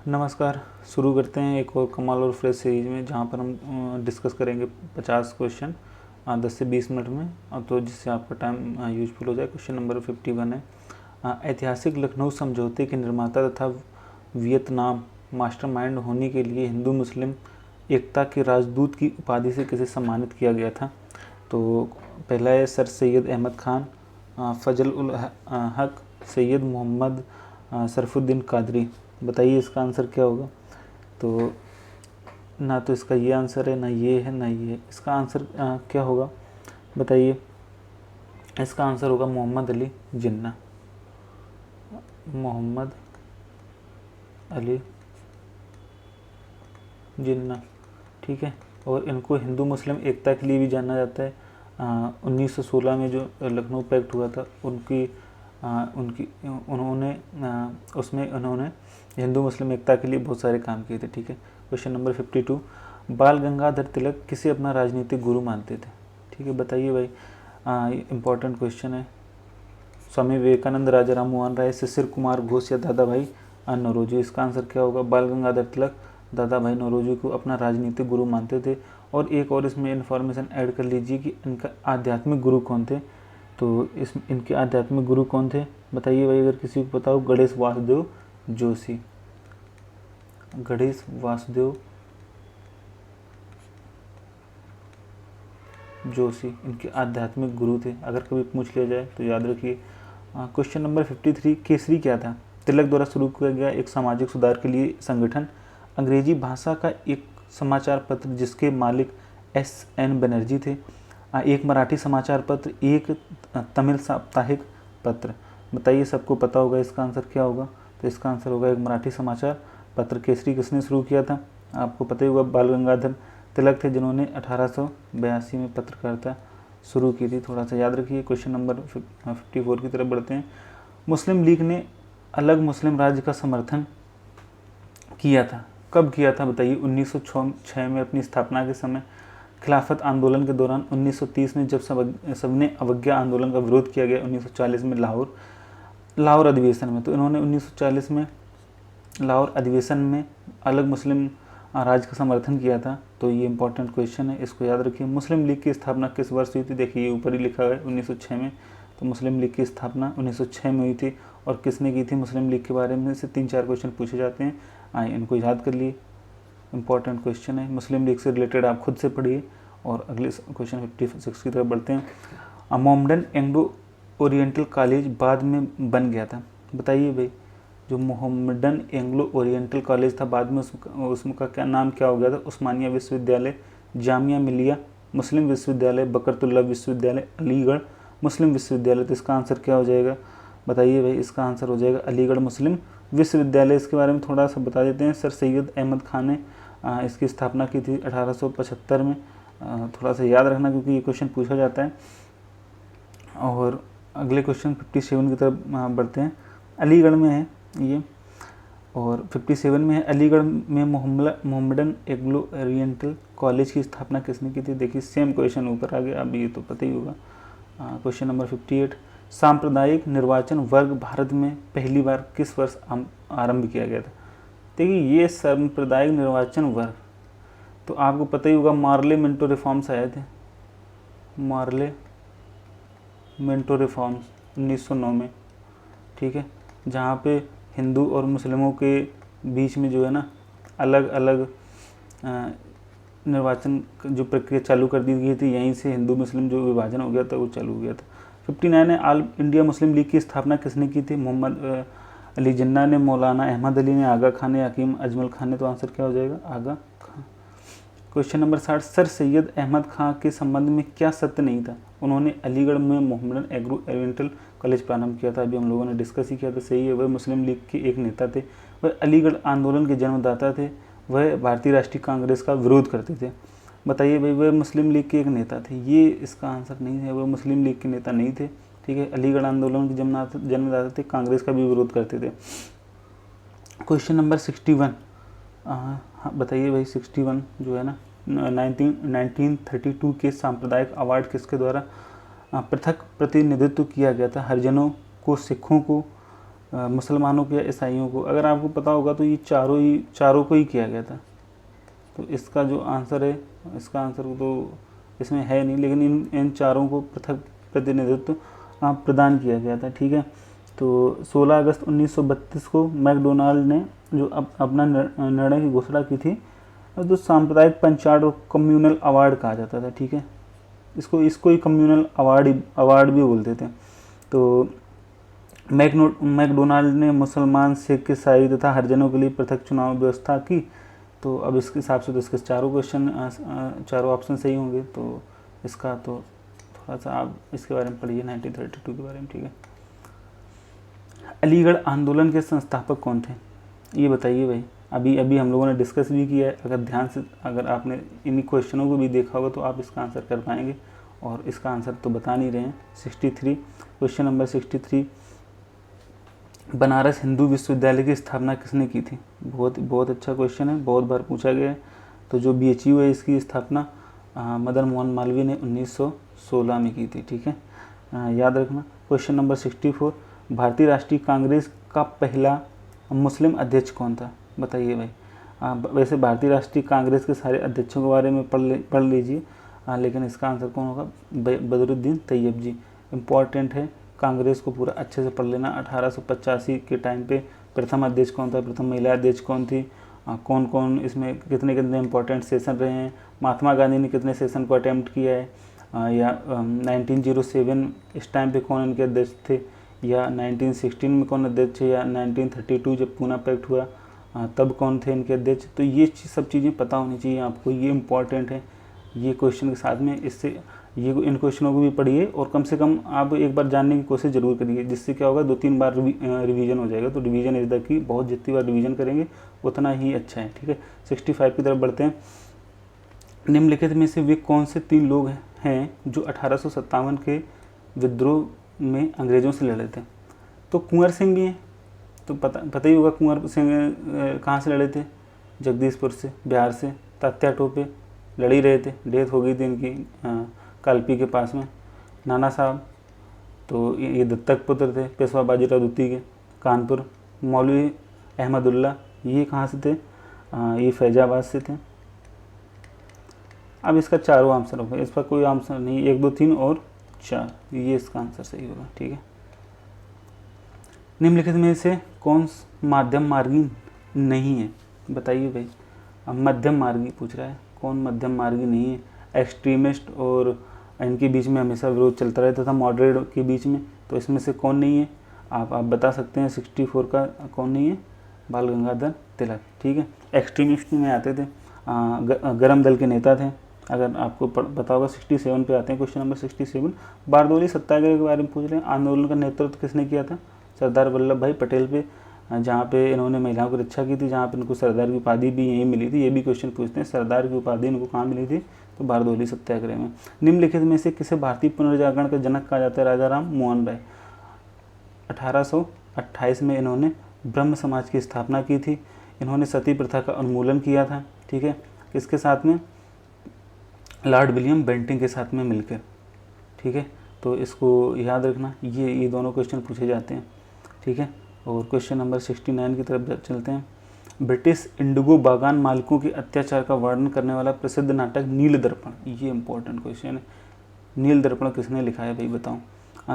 नमस्कार। शुरू करते हैं एक और कमाल और फ्रेश सीरीज में, जहां पर हम डिस्कस करेंगे 50 क्वेश्चन 10 से 20 मिनट में, तो जिससे आपका टाइम यूजफुल हो जाए। क्वेश्चन नंबर 51 है, ऐतिहासिक लखनऊ समझौते के निर्माता तथा वियतनाम मास्टरमाइंड होने के लिए हिंदू मुस्लिम एकता के राजदूत की उपाधि से किसे सम्मानित किया गया था। तो पहला है सर सैयद अहमद खान, फजल उल हक, सैयद मोहम्मद सरफुद्दीन कादरी। बताइए इसका आंसर क्या होगा। तो ना तो इसका ये आंसर है, ना ये है, ना ये है। इसका आंसर क्या होगा बताइए। इसका आंसर होगा मोहम्मद अली जिन्ना। मोहम्मद अली जिन्ना, ठीक है। और इनको हिंदू मुस्लिम एकता के लिए भी जाना जाता है। 1916 में जो लखनऊ पैक्ट हुआ था उसमें उन्होंने हिंदू मुस्लिम एकता के लिए बहुत सारे काम किए थे, ठीक है। क्वेश्चन नंबर 52, बाल गंगाधर तिलक किसे अपना राजनीतिक गुरु मानते थे। ठीक है, बताइए भाई। इम्पोर्टेंट क्वेश्चन है। स्वामी विवेकानंद, राजा राम मोहन राय, शिशिर कुमार घोष या दादा भाई नौरोजी। इसका आंसर क्या होगा। बाल गंगाधर तिलक दादा भाई नौरोजी को अपना राजनीतिक गुरु मानते थे। और एक और इसमें इन्फॉर्मेशन ऐड कर लीजिए कि इनका आध्यात्मिक गुरु कौन थे। तो इनके आध्यात्मिक गुरु कौन थे बताइए भाई, अगर किसी को पता हो। गणेश वासुदेव जोशी। गणेश वासुदेव जोशी इनके आध्यात्मिक गुरु थे। अगर कभी पूछ लिया जाए तो याद रखिए। क्वेश्चन नंबर 53, केसरी क्या था। तिलक द्वारा शुरू किया गया एक सामाजिक सुधार के लिए संगठन, अंग्रेजी भाषा का एक समाचार पत्र जिसके मालिक S.N. बनर्जी थे, एक मराठी समाचार पत्र, एक तमिल साप्ताहिक पत्र। बताइए, सबको पता होगा इसका आंसर क्या होगा। तो इसका आंसर होगा एक मराठी समाचार पत्र। केसरी किसने शुरू किया था, आपको पता ही होगा। बाल गंगाधर तिलक थे, जिन्होंने 1882 में पत्रकारिता शुरू की थी। थोड़ा सा याद रखिए। क्वेश्चन नंबर 54 की तरफ बढ़ते हैं। मुस्लिम लीग ने अलग मुस्लिम राज्य का समर्थन किया था, कब किया था बताइए। 1906 में अपनी स्थापना के समय, खिलाफत आंदोलन के दौरान, 1930 में जब सबने अवज्ञा आंदोलन का विरोध किया गया, 1940 में लाहौर अधिवेशन में। तो इन्होंने 1940 में लाहौर अधिवेशन में अलग मुस्लिम राज्य का समर्थन किया था। तो ये इंपॉर्टेंट क्वेश्चन है, इसको याद रखिए। मुस्लिम लीग की स्थापना किस वर्ष हुई थी, देखिए ये ऊपर ही लिखा है 1906 में। तो मुस्लिम लीग की स्थापना 1906 में हुई थी। और किसने की थी मुस्लिम लीग के बारे में से 3-4 क्वेश्चन पूछे जाते हैं, आए इनको याद कर लिए। इंपॉर्टेंट क्वेश्चन है, मुस्लिम लीग से रिलेटेड आप खुद से पढ़िए। और अगले क्वेश्चन 56 की तरफ बढ़ते हैं। मोहम्मडन एंग्लो ओरिएंटल कॉलेज बाद में बन गया था। बताइए भाई, जो मोहम्मडन एंग्लो ओरिएंटल कॉलेज था, बाद में उसका क्या नाम क्या हो गया था। उस्मानिया विश्वविद्यालय, जामिया मिलिया मुस्लिम विश्वविद्यालय, बकरतुल्लाह विश्वविद्यालय, अलीगढ़ मुस्लिम विश्वविद्यालय। तो इसका आंसर क्या हो जाएगा बताइए भाई। इसका आंसर हो जाएगा अलीगढ़ मुस्लिम विश्वविद्यालय। इसके बारे में थोड़ा सा बता देते हैं। सर सैयद अहमद खान ने इसकी स्थापना की थी 1875 में। थोड़ा सा याद रखना क्योंकि ये क्वेश्चन पूछा जाता है। और अगले क्वेश्चन 57 की तरफ बढ़ते हैं। अलीगढ़ में है ये, और 57 में है, अलीगढ़ में मोहम्मडन एंग्लो ओरिएंटल कॉलेज की स्थापना किसने की थी। देखिए सेम क्वेश्चन ऊपर आ गया, अब ये तो पता ही होगा। क्वेश्चन नंबर 58, सांप्रदायिक निर्वाचन वर्ग भारत में पहली बार किस वर्ष आरंभ किया गया था। देखिए ये सांप्रदायिक निर्वाचन वर्ग तो आपको पता ही होगा, मार्ले मिंटो रिफॉर्म्स आए थे। मार्ले मिंटो रिफॉर्म्स 1909 में, ठीक है, जहाँ पे हिंदू और मुस्लिमों के बीच में जो है ना अलग अलग निर्वाचन जो प्रक्रिया चालू कर दी गई थी। यहीं से हिंदू मुस्लिम जो विभाजन हो गया था वो चालू हो गया था। 59 है, ऑल इंडिया मुस्लिम लीग की स्थापना किसने की थी। मोहम्मद अली जिन्ना ने, मौलाना अहमद अली ने, आगा खान ने, हकीम अजमल खान ने। तो आंसर क्या हो जाएगा, Aga Khan. Question number 60, sir Syed Ahmad Khan के संबंध में क्या सत्य नहीं था। उन्होंने अलीगढ़ में मोहम्मडन एग्रो ओरिएंटल कॉलेज प्रारंभ किया था। अभी हम लोगों ने डिस्कस ही किया था, सही है। वह मुस्लिम लीग के एक नेता थे, वह अलीगढ़ आंदोलन के जन्मदाता थे, वह भारतीय राष्ट्रीय कांग्रेस का विरोध करते थे। बताइए भाई, वह मुस्लिम लीग के एक नेता थे, ये इसका आंसर नहीं है। वह मुस्लिम लीग के नेता नहीं थे, ठीक है। अलीगढ़ आंदोलन के जन्मदाता थे, कांग्रेस का भी विरोध करते थे। क्वेश्चन नंबर 61, हाँ बताइए भाई। 61 जो है ना 1932 के सांप्रदायिक अवार्ड किसके द्वारा पृथक प्रतिनिधित्व किया गया था। हरिजनों को, सिखों को, मुसलमानों को या ईसाइयों को? अगर आपको पता होगा तो ये चारों को ही किया गया था। तो इसका जो आंसर है, इसका आंसर तो इसमें है नहीं, लेकिन इन चारों को पृथक प्रतिनिधित्व प्रदान किया गया था। ठीक है, तो 16 अगस्त 1932 को मैकडोनाल्ड ने जो अपना निर्णय की घोषणा की थी, तो सांप्रदायिक पंचायत और कम्युनल अवार्ड कहा जाता था। ठीक है, इसको ही कम्युनल अवार्ड भी बोलते थे। तो मैकडोनाल्ड ने मुसलमान, सिख, ईसाई तथा हरिजनों के लिए पृथक चुनाव व्यवस्था की। तो अब इसके हिसाब से तो इसके चारों ऑप्शन सही होंगे। तो इसका तो थोड़ा सा आप इसके बारे में पढ़िए 1932 के बारे में। ठीक है, अलीगढ़ आंदोलन के संस्थापक कौन थे, ये बताइए भाई। अभी हम लोगों ने डिस्कस भी किया है। अगर ध्यान से अगर आपने इन क्वेश्चनों को भी देखा होगा तो आप इसका आंसर कर पाएंगे, और इसका आंसर तो बता नहीं रहे हैं। 63 क्वेश्चन नंबर 63, बनारस हिंदू विश्वविद्यालय की स्थापना किसने की थी? बहुत अच्छा क्वेश्चन है, बहुत बार पूछा गया है। तो जो BHU है इसकी स्थापना मदन मोहन मालवीय ने 1916 में की थी। ठीक है, याद रखना। क्वेश्चन नंबर 64, भारतीय राष्ट्रीय कांग्रेस का पहला मुस्लिम अध्यक्ष कौन था? बताइए भाई। वैसे भारतीय राष्ट्रीय कांग्रेस के सारे अध्यक्षों के बारे में पढ़ लीजिए, लेकिन इसका आंसर कौन होगा? बदरुद्दीन तैयब जी। इम्पॉर्टेंट है, कांग्रेस को पूरा अच्छे से पढ़ लेना। 1885 के टाइम पे प्रथम अध्यक्ष कौन था, प्रथम महिला अध्यक्ष कौन थी, कौन कौन इसमें कितने इंपॉर्टेंट सेशन रहे हैं, महात्मा गांधी ने कितने सेशन को अटैम्प्ट किया है, या 1907 इस टाइम पे कौन इनके अध्यक्ष थे, या 1916 में कौन अध्यक्ष है, या 1932 जब पूना पैक्ट हुआ तब कौन थे इनके अध्यक्ष। तो ये सब चीज़ें पता होनी चाहिए आपको, ये इम्पॉर्टेंट है। ये क्वेश्चन के साथ में इन क्वेश्चनों को भी पढ़िए, और कम से कम आप एक बार जानने की कोशिश ज़रूर करिए, जिससे क्या होगा 2-3 बार रिवीजन हो जाएगा। तो रिवीजन इज द की, बहुत जितनी बार रिवीजन करेंगे उतना ही अच्छा है। ठीक है, 65 की तरफ बढ़ते हैं। निम्नलिखित में से वे कौन से 3 लोग हैं जो 1857 के विद्रोह में अंग्रेज़ों से लड़े थे? तो कुंवर सिंह भी हैं, तो पता ही होगा कुंवर सिंह कहाँ से लड़े थे? जगदीशपुर से, बिहार से। तात्या टोपे लड़ ही रहे थे, डेथ हो गई थी इनकी कालपी के पास में। नाना साहब, तो ये दत्तक पुत्र थे पेशवा बाजीराव द्वितीय के, कानपुर। मौलवी अहमदुल्ला, ये कहाँ से थे? ये फैजाबाद से थे। अब इसका चारों आंसर होगा, इस पर कोई आंसर नहीं, 1, 2, 3 और 4, ये इसका आंसर सही होगा। ठीक है, निम्नलिखित में से कौन मध्यम मार्गी नहीं है? बताइए भाई। अब मध्यम मार्गी पूछ रहा है, कौन मध्यम मार्गी नहीं है? एक्सट्रीमिस्ट और इनके बीच में हमेशा विरोध चलता रहता था, मॉडरेट के बीच में। तो इसमें से कौन नहीं है? आप बता सकते हैं। 64 का कौन नहीं है? बाल गंगाधर तिलक। ठीक है, एक्सट्रीमिस्ट में आते थे, गरम दल के नेता थे। अगर आपको पता होगा 67 पे आते हैं, क्वेश्चन नंबर 67। बारदोली सत्याग्रह के बारे में पूछ रहे हैं। आंदोलन का नेतृत्व किसने किया था? सरदार वल्लभ भाई पटेल पे, जहाँ पे इन्होंने महिलाओं की रक्षा की थी, जहाँ पे इनको सरदार की उपाधि भी यही मिली थी। ये भी क्वेश्चन पूछते हैं, सरदार की उपाधि इनको कहाँ मिली थी? तो बारदोली सत्याग्रह में। निम्नलिखित में से किसे भारतीय पुनर्जागरण का जनक कहा जाता है? राजा राम मोहन राय। 1828 में इन्होंने ब्रह्म समाज की स्थापना की थी। इन्होंने सती प्रथा का उन्मूलन किया था। ठीक है, किसके साथ में? लॉर्ड विलियम बेंटिंग के साथ में मिलकर। ठीक है, तो इसको याद रखना, ये दोनों क्वेश्चन पूछे जाते हैं। ठीक है, और क्वेश्चन नंबर 69 की तरफ चलते हैं। ब्रिटिश इंडिगो बागान मालिकों के अत्याचार का वर्णन करने वाला प्रसिद्ध नाटक नील दर्पण, ये इंपॉर्टेंट क्वेश्चन है। नील दर्पण किसने लिखा है भाई, बताओ।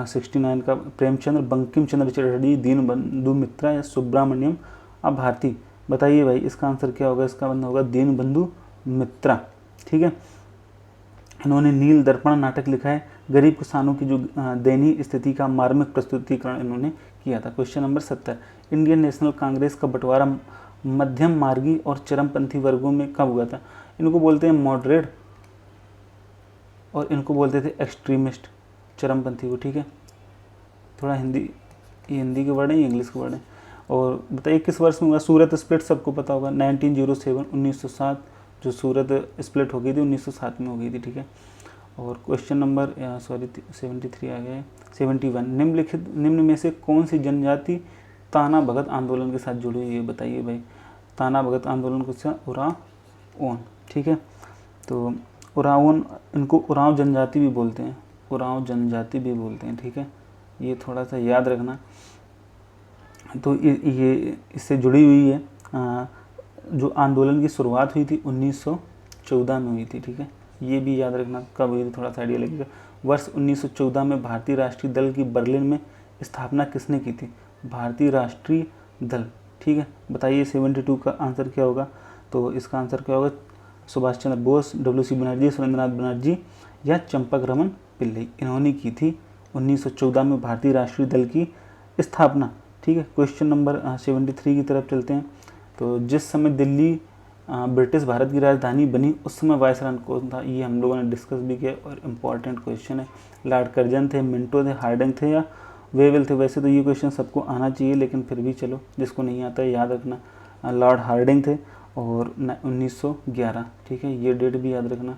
69 का प्रेमचंद्र, बंकिम चंद्र चटर्जी, दीनबंधु मित्रा या सुब्रमण्यम भारती। बताइए भाई, इसका आंसर क्या होगा? इसका आंसर होगा दीनबंधु मित्रा। ठीक है, इन्होंने नील दर्पण नाटक लिखा है। गरीब किसानों की जो दयनीय स्थिति का मार्मिक प्रस्तुतिकरण इन्होंने किया था। Question number 70, Indian national Congress का बंटवारा मध्यम मार्गी और चरमपंथी वर्गों में कब हुआ था? इनको बोलते हैं मॉडरेट, और इनको बोलते थे एक्सट्रीमिस्ट, चरमपंथी को। ठीक है, थोड़ा हिंदी के वर्ड हैं, इंग्लिश के वर्ड हैं। और बताइए किस वर्ष में हुआ? सूरत स्प्लिट सबको पता होगा, 1907, 1907 जो सूरत स्प्लिट हो गई थी 1907 में हो गई थी। ठीक है, और क्वेश्चन नंबर 73 आ गया है। 71, निम्न में से कौन सी जनजाति ताना भगत आंदोलन के साथ जुड़ी हुई है? बताइए भाई। ताना भगत आंदोलन को उरांव। ठीक है, तो उरांव, इनको उरांव जनजाति भी बोलते हैं, उरांव जनजाति भी बोलते हैं। ठीक है, ये थोड़ा सा याद रखना। तो ये इससे जुड़ी हुई है। जो आंदोलन की शुरुआत हुई थी 1914 में हुई थी, ठीक है, ये भी याद रखना कब हुई थी, थोड़ा सा आइडिया लगेगा। वर्ष 1914 में भारतीय राष्ट्रीय दल की बर्लिन में स्थापना किसने की थी? भारतीय राष्ट्रीय दल, ठीक है। बताइए 72 का आंसर क्या होगा? तो इसका आंसर क्या होगा? सुभाष चंद्र बोस, डब्ल्यू.सी. बनर्जी, सुरेंद्रनाथ बनर्जी या चंपक रमन पिल्लई, इन्होंने की थी 1914 में भारतीय राष्ट्रीय दल की स्थापना, ठीक है। क्वेश्चन नंबर 73 की तरफ चलते हैं। तो जिस समय दिल्ली ब्रिटिश भारत की राजधानी बनी उस समय वायसराय कौन था? ये हम लोगों ने डिस्कस भी किया और इम्पॉर्टेंट क्वेश्चन है। लॉर्ड कर्जन थे, मिंटो थे, हार्डिंग थे या वेवेल थे? वैसे तो ये क्वेश्चन सबको आना चाहिए, लेकिन फिर भी चलो जिसको नहीं आता है याद रखना, लॉर्ड हार्डिंग थे और 1911, ठीक है, ये डेट भी याद रखना।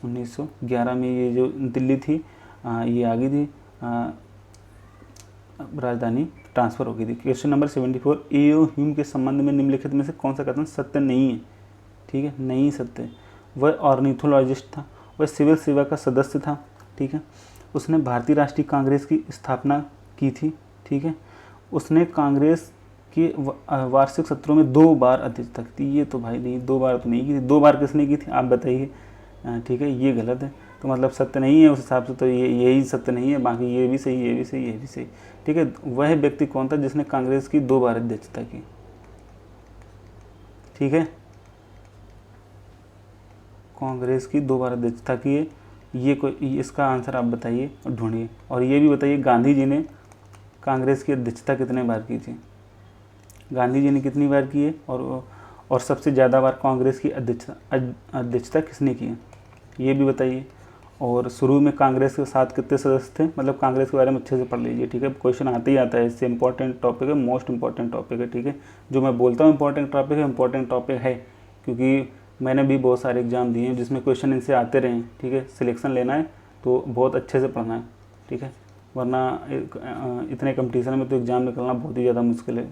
1911 में ये जो दिल्ली थी ये आ गई थी, राजधानी ट्रांसफ़र हो गई थी। क्वेश्चन नंबर 74, एओ ह्यूम के संबंध में निम्नलिखित में से कौन सा कथन सत्य नहीं है? ठीक है, नहीं सत्य। वह ऑर्निथोलॉजिस्ट था, वह सिविल सेवा का सदस्य था, ठीक है। उसने भारतीय राष्ट्रीय कांग्रेस की स्थापना की थी, ठीक है। उसने कांग्रेस के वार्षिक सत्रों में 2 बार अध्यक्षता की थी। ये तो भाई नहीं, 2 बार तो नहीं की थी। 2 बार किसने की थी आप बताइए? ठीक है, ये गलत है, तो मतलब सत्य नहीं है उस हिसाब से, तो यही सत्य नहीं है, बाकी ये भी सही, ये भी सही, ये भी सही, ठीक है। वह व्यक्ति कौन था जिसने कांग्रेस की 2 बार अध्यक्षता की? ठीक है, कांग्रेस की 2 बार अध्यक्षता की है, ये कोई, इसका आंसर आप बताइए और ढूंढिए। और ये भी बताइए गांधी जी ने कांग्रेस की अध्यक्षता कितने बार की थी? गांधी जी ने कितनी बार की है? और सबसे ज़्यादा बार कांग्रेस की अध्यक्षता किसने की है, ये भी बताइए। और शुरू में कांग्रेस के साथ कितने सदस्य थे? मतलब कांग्रेस के बारे में अच्छे से पढ़ लीजिए, ठीक है, क्वेश्चन आते ही आता है, इससे इंपॉर्टेंट टॉपिक है, मोस्ट इंपॉर्टेंट टॉपिक है, ठीक है। जो मैं बोलता हूँ इंपॉर्टेंट टॉपिक है, क्योंकि मैंने भी बहुत सारे एग्जाम दिए हैं जिसमें क्वेश्चन इनसे आते रहे हैं, ठीक है। सिलेक्शन लेना है तो बहुत अच्छे से पढ़ना है, ठीक है, वरना इतने कंपटीशन में तो एग्ज़ाम निकलना बहुत ही ज़्यादा मुश्किल है,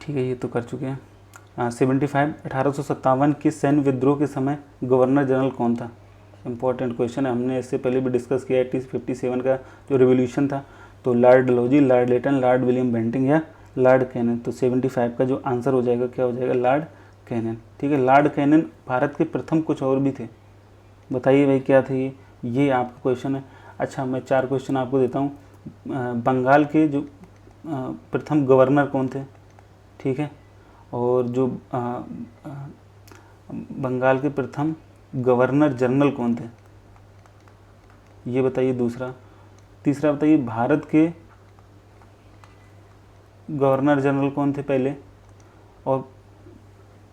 ठीक है। ये तो कर चुके हैं। 75, 1857 के सैन्य विद्रोह के समय गवर्नर जनरल कौन था? इंपॉर्टेंट क्वेश्चन है, हमने इससे पहले भी डिस्कस किया है। 1857 का जो रिवोल्यूशन था, तो लॉर्ड डलहौजी, लॉर्ड लेटन, लॉर्ड विलियम बेंटिंग या लॉर्ड कैनन? तो 75 का जो आंसर हो जाएगा क्या हो जाएगा? लॉर्ड कैनन, ठीक है। लॉर्ड कैनन भारत के प्रथम, कुछ और भी थे, बताइए भाई क्या थे ये आपका क्वेश्चन है। अच्छा, मैं 4 क्वेश्चन आपको देता हूँ। बंगाल के जो प्रथम गवर्नर कौन थे? ठीक है, और जो बंगाल के प्रथम गवर्नर जनरल कौन थे, ये बताइए। दूसरा, तीसरा बताइए भारत के गवर्नर जनरल कौन थे पहले, और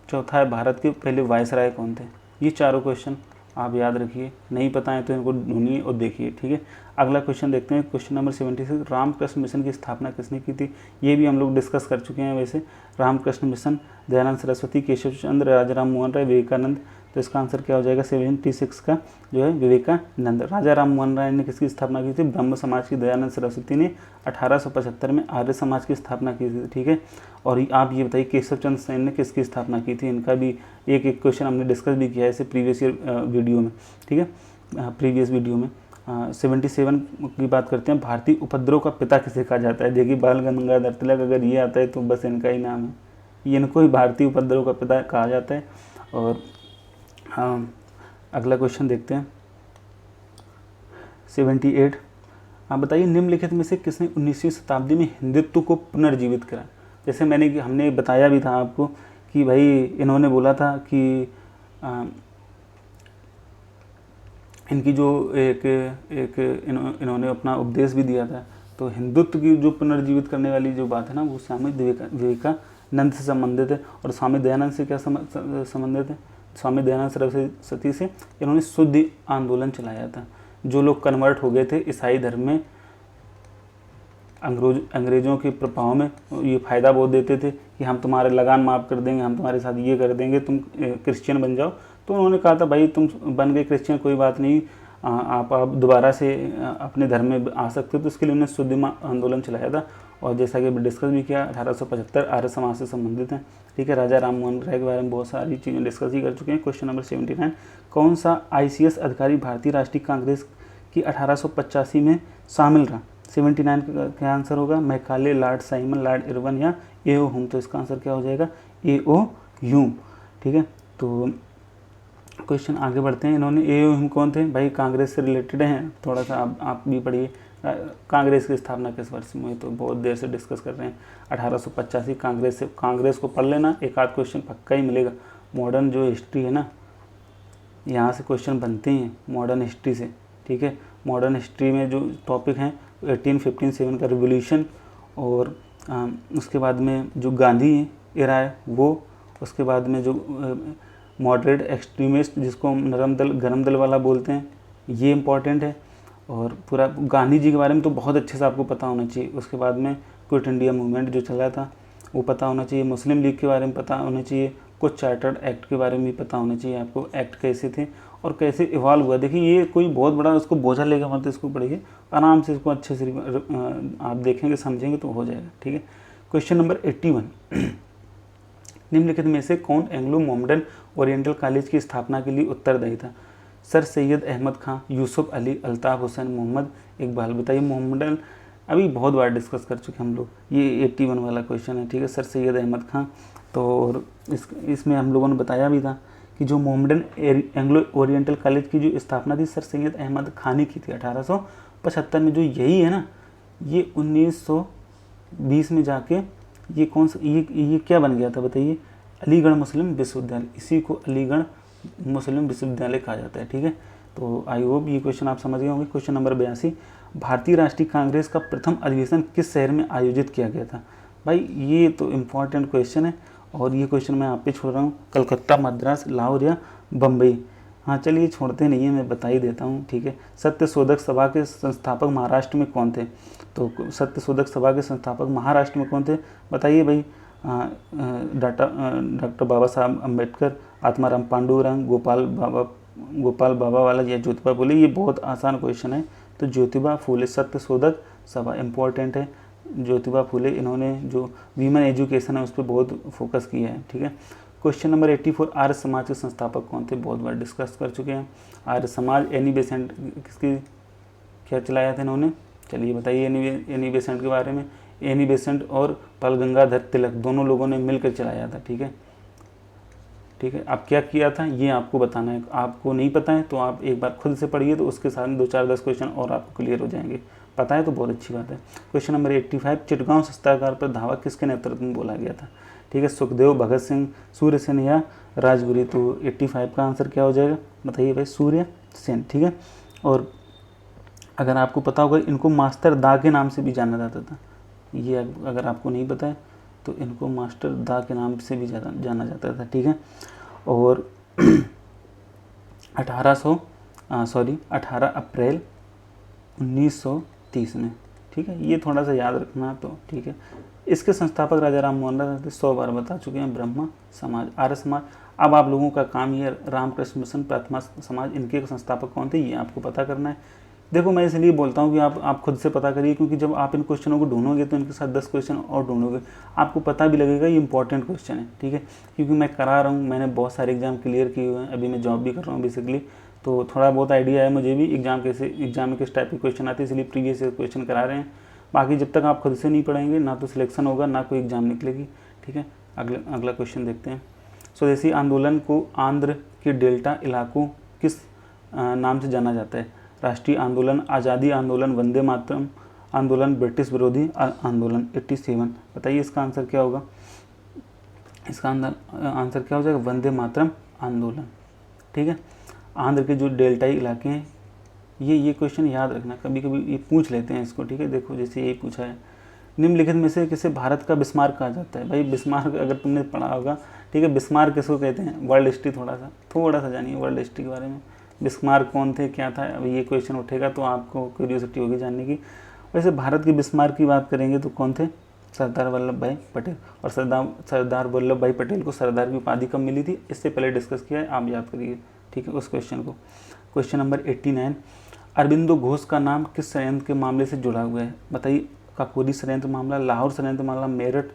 चौथा है भारत के पहले वायसराय कौन थे। ये चारों क्वेश्चन आप याद रखिए, नहीं पता है तो इनको ढूंढिए और देखिए, ठीक है। अगला क्वेश्चन देखते हैं, क्वेश्चन नंबर 76, रामकृष्ण मिशन की स्थापना किसने की थी? ये भी हम लोग डिस्कस कर चुके हैं वैसे। रामकृष्ण मिशन, दयानंद सरस्वती, केशव चंद्र, राजा राम मोहन राय, विवेकानंद। तो इसका आंसर क्या हो जाएगा? 76 का जो है विवेकानंद। राजा राम मोहन राय ने किसकी स्थापना की थी? ब्रह्म समाज की। दयानंद सरस्वती ने 1875 में आर्य समाज की स्थापना की थी, ठीक है। और आप ये बताइए केशव चंद्र सेन ने किसकी स्थापना की थी? इनका भी एक एक क्वेश्चन हमने डिस्कस भी किया है इसे प्रीवियस ईयर वीडियो में, ठीक है, प्रीवियस वीडियो में। 77 की बात करते हैं, भारतीय उपद्रव का पिता किसे कहा जाता है? देखिए बाल गंगाधर तिलक, अगर ये आता है तो बस इनका ही नाम है, ये इनको ही भारतीय उपद्रव का पिता कहा जाता है। और हाँ, अगला क्वेश्चन देखते हैं 78, आप बताइए निम्नलिखित में से किसने 19वीं शताब्दी में हिंदुत्व को पुनर्जीवित करा? जैसे हमने बताया भी था आपको कि भाई इन्होंने बोला था कि इनकी जो इन्होंने अपना उपदेश भी दिया था, तो हिंदुत्व की जो पुनर्जीवित करने वाली जो बात है ना, वो स्वामी विवेकानंद से संबंधित है। और स्वामी दयानंद से क्या संबंधित है? स्वामी दयानंद सरस्वती से इन्होंने शुद्ध आंदोलन चलाया था। जो लोग कन्वर्ट हो गए थे ईसाई धर्म में, अंग्रेज़ों के प्रभाव में, ये फ़ायदा बहुत देते थे कि हम तुम्हारे लगान माफ़ कर देंगे, हम तुम्हारे साथ ये कर देंगे, तुम क्रिश्चियन बन जाओ। तो उन्होंने कहा था भाई तुम बन गए क्रिश्चियन, कोई बात नहीं, आप दोबारा से अपने धर्म में आ सकते हो। तो इसके लिए उन्होंने शुद्ध आंदोलन चलाया था। और जैसा कि डिस्कस भी किया, 1875 आर्य समाज से संबंधित है, ठीक है। राजा राम मोहन राय के बारे में बहुत सारी चीज़ें डिस्कस ही कर चुके हैं। क्वेश्चन नंबर 79, कौन सा ICS अधिकारी भारतीय राष्ट्रीय कांग्रेस की 1885 में शामिल रहा? 79 का क्या आंसर होगा? Macaulay, Lord Simon, Lord Irwin या एओ ह्यूम। तो इसका आंसर क्या हो जाएगा? एओ ह्यूम। ठीक है, तो क्वेश्चन आगे बढ़ते हैं। इन्होंने एओ ह्यूम कौन थे भाई? कांग्रेस से रिलेटेड हैं, थोड़ा सा आप भी पढ़िए। कांग्रेस की स्थापना किस वर्ष में हुई? तो बहुत देर से डिस्कस कर रहे हैं। 1885 कांग्रेस से। कांग्रेस को पढ़ लेना, एक आध क्वेश्चन पक्का ही मिलेगा। मॉडर्न जो हिस्ट्री है ना, यहाँ से क्वेश्चन बनते हैं मॉडर्न हिस्ट्री से। ठीक है, मॉडर्न हिस्ट्री में जो टॉपिक हैं 1857 का रिवोल्यूशन, और उसके बाद में जो गांधी एरा है वो, उसके बाद में जो मॉडरेट एक्सट्रीमिस्ट जिसको हम नरम दल गरम दल वाला बोलते हैं, ये इम्पॉर्टेंट है। और पूरा गांधी जी के बारे में तो बहुत अच्छे से आपको पता होना चाहिए। उसके बाद में क्विट इंडिया मूवमेंट जो चला था वो पता होना चाहिए। मुस्लिम लीग के बारे में पता होना चाहिए। कुछ चार्टर्ड एक्ट के बारे में भी पता होना चाहिए आपको, एक्ट कैसे थे और कैसे इवॉल्व हुआ। देखिए ये कोई बहुत बड़ा उसको बोझा लेगा मत, इसको पढ़िए आराम से, इसको अच्छे से आप देखेंगे समझेंगे तो हो जाएगा। ठीक है, क्वेश्चन नंबर 81, निम्नलिखित में से कौन एंग्लो मोहम्मडन ओरिएंटल कॉलेज की स्थापना के लिए उत्तरदायी था? सर सैयद अहमद खां, यूसुफ अली, अल्ताफ़ हुसैन, मोहम्मद इकबाल। बताइए, मोहम्मडन अभी बहुत बार डिस्कस कर चुके हम लोग, ये 81 वाला क्वेश्चन है। ठीक है, सर सैयद अहमद खां। तो और इसमें हम लोगों ने बताया भी था कि जो मोहम्मडन एंग्लो ओरिएंटल कॉलेज की जो स्थापना थी सर सैयद अहमद खान ने की थी 1875 में। जो यही है ना, ये 1920 में जाके ये कौन सा ये क्या बन गया था बताइए? अलीगढ़ मुस्लिम विश्वविद्यालय। इसी को अलीगढ़ मुस्लिम विश्वविद्यालय कहा जाता है। ठीक है, तो आई होप ये क्वेश्चन आप समझ गए होंगे। क्वेश्चन नंबर 82, भारतीय राष्ट्रीय कांग्रेस का प्रथम अधिवेशन किस शहर में आयोजित किया गया था? भाई ये तो इम्पॉर्टेंट क्वेश्चन है, और ये क्वेश्चन मैं आप पे छोड़ रहा हूँ। कलकत्ता, मद्रास, लाहौर या बम्बई? हाँ चलिए, छोड़ते नहीं है, मैं बता ही देता हूँ। ठीक है, सत्य शोधक सभा के संस्थापक महाराष्ट्र में कौन थे? तो सत्य शोधक सभा के संस्थापक महाराष्ट्र में कौन थे? बताइए भाई। डॉक्टर बाबा साहब अम्बेडकर, आत्माराम पांडुरंग, गोपाल बाबा वाला या ज्योतिबा फुले? ये बहुत आसान क्वेश्चन है, तो ज्योतिबा फुले सत्य शोधक सभा इम्पोर्टेंट है। ज्योतिबा फुले, इन्होंने जो वीमेन एजुकेशन है उस पर बहुत फोकस किया है। ठीक है, क्वेश्चन नंबर 84, आर्य समाज के संस्थापक कौन थे? बहुत बार डिस्कस कर चुके हैं। आर्य समाज एनी बेसेंट किसकी क्या चलाया था इन्होंने? चलिए बताइए एनी बेसेंट के बारे में। एनी बेसेंट और बाल गंगाधर तिलक दोनों लोगों ने मिलकर चलाया था। ठीक है, ठीक है, अब क्या किया था ये आपको बताना है। आपको नहीं पता है तो आप एक बार खुद से पढ़िए, तो उसके साथ 2 4 10 क्वेश्चन और आपको क्लियर हो जाएंगे। पता है तो बहुत अच्छी बात है। क्वेश्चन नंबर 85, चिटगांव सत्याग्रह पर धावा किसके नेतृत्व में बोला गया था? ठीक है, सुखदेव, भगत सिंह, सूर्य सेन या राजगुरु? तो 85 का आंसर क्या हो जाएगा बताइए भाई? सूर्य सेन। ठीक है, और अगर आपको पता होगा इनको मास्टर दा के नाम से भी जाना जाता था। ये अगर आपको नहीं पता है तो इनको मास्टर दा के नाम से भी जाना जाता था। ठीक है, और 18 अप्रैल 1930 में। ठीक है, ये थोड़ा सा याद रखना। तो ठीक है, इसके संस्थापक राजा राम मोहन राय थे, 100 बार बता चुके हैं। ब्रह्मा समाज, आर्य समाज। अब आप लोगों का काम ये रामकृष्ण मिशन, प्रार्थना समाज, इनके संस्थापक कौन थे ये आपको पता करना है। देखो मैं इसलिए बोलता हूँ कि आप खुद से पता करिए, क्योंकि जब आप इन क्वेश्चनों को ढूंढोगे तो इनके साथ 10 क्वेश्चन और ढूंढोगे, आपको पता भी लगेगा ये इंपॉर्टेंट क्वेश्चन है। ठीक है, क्योंकि मैं करा रहा हूँ, मैंने बहुत सारे एग्जाम क्लियर किए हुए हैं, अभी मैं जॉब भी कर रहा हूँ बेसिकली, तो थोड़ा बहुत आइडिया है मुझे भी एग्जाम में किस टाइप के क्वेश्चन आते हैं, इसलिए प्रीवियस क्वेश्चन करा रहे हैं। बाकी जब तक आप खुद से नहीं पढ़ेंगे ना तो सिलेक्शन होगा ना कोई एग्जाम निकलेगी। ठीक है, अगला क्वेश्चन देखते हैं। स्वदेशी आंदोलन को आंध्र के डेल्टा इलाकों किस नाम से जाना जाता है? राष्ट्रीय आंदोलन, आज़ादी आंदोलन, वंदे मातरम आंदोलन, ब्रिटिश विरोधी आंदोलन? 87। बताइए इसका आंसर क्या होगा? इसका आंसर क्या हो जाएगा? वंदे मातरम आंदोलन। ठीक है, आंध्र के जो डेल्टाई इलाके हैं, ये क्वेश्चन याद रखना, कभी कभी ये पूछ लेते हैं इसको। ठीक है, देखो जैसे यही पूछा है, निम्नलिखित में से किसे भारत का बिस्मार्क कहा जाता है? भाई बिस्मार्क अगर तुमने पढ़ा होगा। ठीक है, बिस्मार्क किसको कहते हैं? वर्ल्ड हिस्ट्री थोड़ा सा जानिए वर्ल्ड हिस्ट्री के बारे में। बिस्मार्क कौन थे, क्या था? अभी ये क्वेश्चन उठेगा तो आपको क्यूरियोसिटी होगी जानने की। वैसे भारत के बिस्मार्क की बात करेंगे तो कौन थे? सरदार वल्लभ भाई पटेल। और सरदार वल्लभ भाई पटेल को सरदार की उपाधि कब मिली थी? इससे पहले डिस्कस किया है, आप याद करिए। ठीक है, उस क्वेश्चन को। क्वेश्चन नंबर 89, अरबिंदो घोष का नाम किस षड्यंत्र के मामले से जुड़ा हुआ है? बताइए, काकोरी षड्यंत्र मामला, लाहौर षड्यंत्र मामला, मेरठ,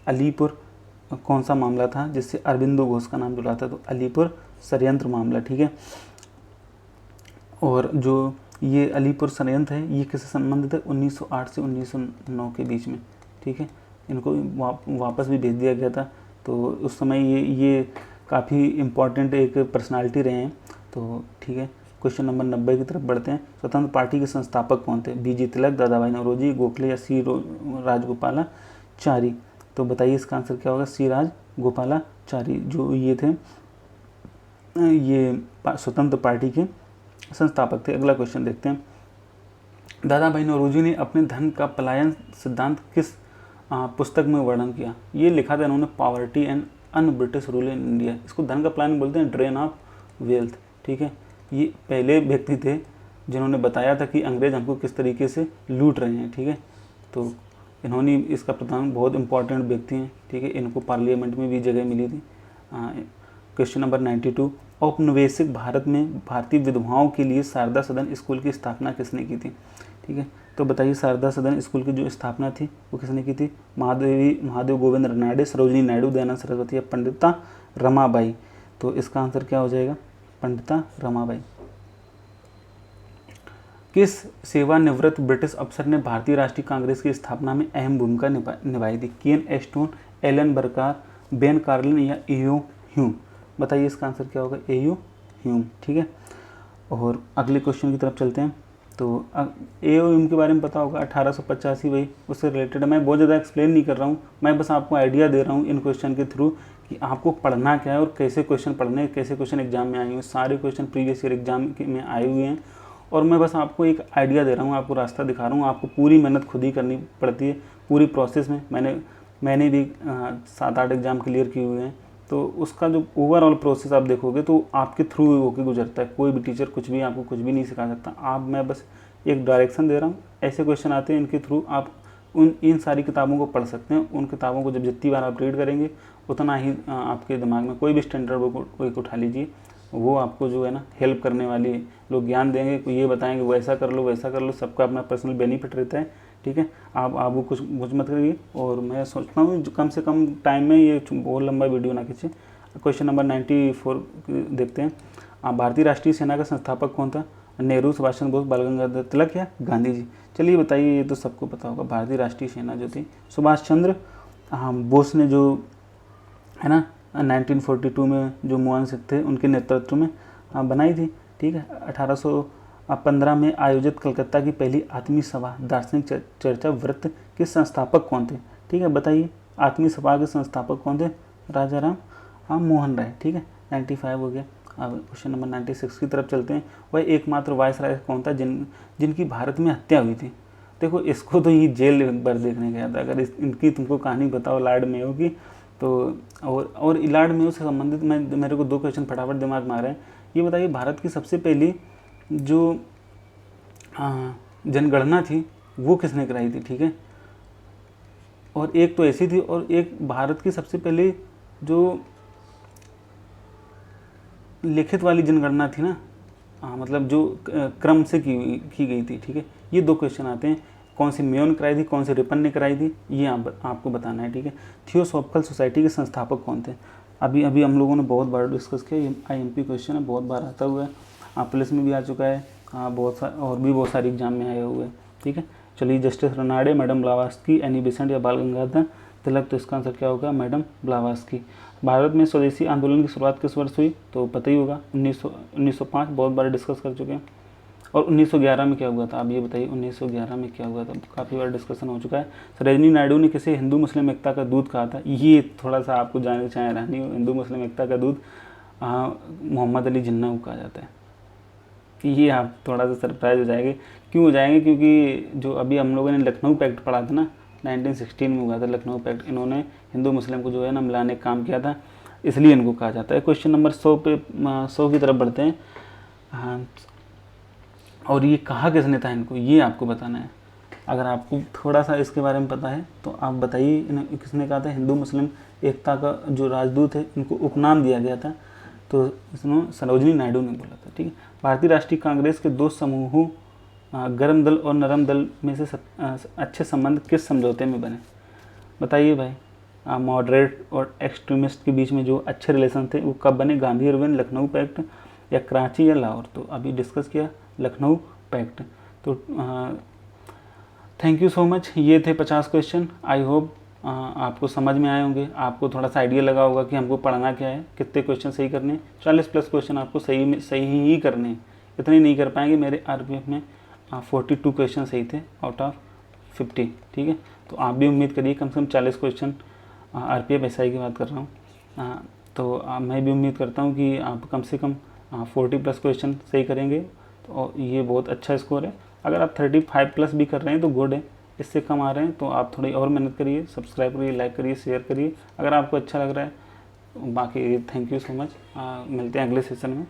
अलीपुर, कौन सा मामला था जिससे अरबिंदो घोष का नाम जुड़ा था? तो अलीपुर षड्यंत्र मामला। ठीक है, और जो ये अलीपुर षड्यंत्र है, ये किससे संबंधित है? 1908 से 1909 के बीच में, ठीक है। इनको वापस भी भेज दिया गया था। तो उस समय ये काफ़ी इम्पोर्टेंट एक पर्सनालिटी रहे हैं। तो ठीक है, क्वेश्चन नंबर 90 की तरफ बढ़ते हैं। स्वतंत्र पार्टी के संस्थापक कौन थे? बीजी तिलक, दादा भाई नौरोजी, गोखले या सी राजगोपालाचारी? तो बताइए इसका आंसर क्या होगा? सी राजगोपालाचारी जो ये थे, ये स्वतंत्र पार्टी के संस्थापक थे। अगला क्वेश्चन देखते हैं। दादा भाई नौरोजी ने अपने धन का पलायन सिद्धांत किस पुस्तक में वर्णन किया? ये लिखा था इन्होंने, poverty and un British rule in India. इसको धन का पलायन बोलते हैं, ड्रेन ऑफ वेल्थ, ठीक है। ये पहले व्यक्ति थे जिन्होंने बताया था कि अंग्रेज हमको किस तरीके से लूट रहे हैं, ठीक है। तो इन्होंने इसका प्रधान बहुत इंपॉर्टेंट व्यक्ति हैं, ठीक है। इनको पार्लियामेंट में भी जगह मिली थी। क्वेश्चन नंबर 92, औपनिवेशिक भारत में भारतीय विधवाओं के लिए शारदा सदन स्कूल की स्थापना किसने की थी? ठीक है, तो बताइए शारदा सदन स्कूल की जो स्थापना थी वो किसने की थी? महादेव गोविंद रानडे, सरोजिनी नायडू, दयानंद सरस्वती या पंडिता रमाबाई? तो इसका आंसर क्या हो जाएगा? पंडिता रमाबाई। किस सेवानिवृत्त ब्रिटिश अफसर ने भारतीय राष्ट्रीय कांग्रेस की स्थापना में अहम भूमिका निभाई थी? केन एस्टोन, एलन बरकार, बेन कार्लिन या एओ ह्यूम? बताइए इसका आंसर क्या होगा? एओ ह्यूम, ठीक है। और अगले क्वेश्चन की तरफ चलते हैं। तो एओ ह्यूम के बारे में पता होगा, 1885, वही उससे रिलेटेड। मैं बहुत ज़्यादा एक्सप्लेन नहीं कर रहा हूँ, मैं बस आपको आइडिया दे रहा हूँ इन क्वेश्चन के थ्रू कि आपको पढ़ना क्या है और कैसे क्वेश्चन पढ़ने हैं, कैसे क्वेश्चन एग्जाम में आए हुए हैं। सारे क्वेश्चन प्रीवियस ईयर एग्जाम में आए हुए हैं और मैं बस आपको एक आइडिया दे रहा हूँ, आपको रास्ता दिखा रहा हूँ। आपको पूरी मेहनत खुद ही करनी पड़ती है, पूरी प्रोसेस में। मैंने भी 7-8 एग्ज़ाम क्लियर किए हुए हैं। तो उसका जो ओवरऑल प्रोसेस आप देखोगे तो आपके थ्रू होकर गुजरता है। कोई भी टीचर आपको कुछ भी नहीं सिखा सकता। मैं बस एक डायरेक्शन दे रहा हूँ, ऐसे क्वेश्चन आते हैं, इनके थ्रू आप इन सारी किताबों को पढ़ सकते हैं। उन किताबों को जब जितनी बार आप रीड करेंगे उतना ही आपके दिमाग में, कोई भी स्टैंडर्ड बुक उठा लीजिए, वो आपको जो है ना हेल्प करने वाली है। लोग ज्ञान देंगे, ये बताएंगे वैसा कर लो वैसा कर लो, सबका अपना पर्सनल बेनिफिट रहता है, ठीक है। आप वो कुछ मत करिए। और मैं सोचता हूँ कम से कम टाइम में ये बहुत लंबा वीडियो ना खींचे। क्वेश्चन नंबर 94 देखते हैं। भारतीय राष्ट्रीय सेना का संस्थापक कौन था? नेहरू, सुभाष चंद्र बोस, बाल गंगाधर तिलक या गांधी जी? चलिए बताइए, ये तो सबको पता होगा। भारतीय राष्ट्रीय सेना जो थी सुभाष चंद्र बोस ने जो है ना 1942 में जो मुआन सिख थे उनके नेतृत्व में बनाई थी, ठीक है। 1815 में आयोजित कलकत्ता की पहली आत्मीय सभा दार्शनिक चर्चा वृत्त के संस्थापक कौन थे? ठीक है, बताइए आत्मीय सभा के संस्थापक कौन थे? राजा राम मोहन राय, ठीक है। 95 हो गया। अब क्वेश्चन नंबर 96 की तरफ चलते हैं। वह एकमात्र वायसराय कौन था जिनकी भारत में हत्या हुई थी? देखो इसको तो ये जेल भर देखने गया था। अगर इनकी तुमको कहानी बताओ लॉर्ड मेयो की, तो और लॉर्ड मेयो से संबंधित मेरे को 2 क्वेश्चन फटाफट दिमाग में आ रहे हैं। ये बताइए भारत की सबसे पहली जो जनगणना थी वो किसने कराई थी? ठीक है, और एक तो ऐसी थी और एक भारत की सबसे पहले जो लिखित वाली जनगणना थी ना, मतलब जो क्रम से की गई थी, ठीक है। ये 2 क्वेश्चन आते हैं, कौन सी मेयो ने कराई थी, कौन सी रिपन ने कराई थी, ये आपको बताना है, ठीक है। थियोसॉफिकल सोसाइटी के संस्थापक कौन थे? अभी हम लोगों ने बहुत बार डिस्कस किया, ये IMP क्वेश्चन है, बहुत बार आता हुआ है, पुलिस में भी आ चुका है, और भी बहुत सारी एग्जाम में आए हुए हैं, ठीक है। चलिए, justice Ranade, madam Blavatsky, Annie Besant या बाल गंगाधर तिलक? तो इसका आंसर क्या होगा? मैडम ब्लावास्की। भारत में स्वदेशी आंदोलन की शुरुआत किस वर्ष हुई? तो पता ही होगा, 1905, बहुत बार डिस्कस कर चुके हैं। और 1911 में क्या हुआ था? आप ये बताइए 1911 में क्या हुआ था? काफ़ी बार डिस्कशन हो चुका है। सरोजिनी नायडू ने किसे हिंदू मुस्लिम एकता का दूत कहा था? ये थोड़ा सा आपको जानना चाहे रहनी हो, हिंदू मुस्लिम एकता का दूत मोहम्मद अली जिन्ना को कहा जाता है। ये आप थोड़ा सा सरप्राइज हो जाएंगे। क्यों हो जाएंगे? क्योंकि जो अभी हम लोगों ने लखनऊ पैक्ट पढ़ा था ना, 1916 में हुआ था लखनऊ पैक्ट। इन्होंने हिंदू मुस्लिम को जो है ना मिलाने का काम किया था, इसलिए इनको कहा जाता है। क्वेश्चन नंबर 100 की तरफ बढ़ते हैं। हाँ, और ये कहा किसने था इनको, ये आपको बताना है। अगर आपको थोड़ा सा इसके बारे में पता है तो आप बताइए, किसने कहा था? हिंदू मुस्लिम एकता का जो राजदूत है, इनको उपनाम दिया गया था, तो इसमें सरोजिनी नायडू ने बोला था, ठीक है। भारतीय राष्ट्रीय कांग्रेस के 2 समूहों गर्म दल और नरम दल में से अच्छे संबंध किस समझौते में बने? बताइए भाई। मॉडरेट और एक्सट्रीमिस्ट के बीच में जो अच्छे रिलेशन थे वो कब बने? गांधी इरविन, लखनऊ पैक्ट या कराची या लाहौर? तो अभी डिस्कस किया लखनऊ पैक्ट। तो थैंक यू सो मच। ये थे 50 क्वेश्चन। आई होप आपको समझ में आए होंगे, आपको थोड़ा सा आइडिया लगा होगा कि हमको पढ़ना क्या है, कितने क्वेश्चन सही करने हैं। 40 प्लस क्वेश्चन आपको सही ही करने हैं, इतने नहीं कर पाएंगे। मेरे आरपीएफ में 42 क्वेश्चन सही थे आउट ऑफ 50, ठीक है। तो आप भी उम्मीद करिए कम से कम 40 क्वेश्चन, आरपीएफ एसआई की बात कर रहा हूँ। तो मैं भी उम्मीद करता हूँ कि आप कम से कम 40 प्लस क्वेश्चन सही करेंगे, तो ये बहुत अच्छा स्कोर है। अगर आप 35 प्लस भी कर रहे हैं तो गुड है, इससे कम आ रहे हैं तो आप थोड़ी और मेहनत करिए, सब्सक्राइब करिए, लाइक करिए, शेयर करिए अगर आपको अच्छा लग रहा है। बाकी थैंक यू सो मच। मिलते हैं अगले सेशन में।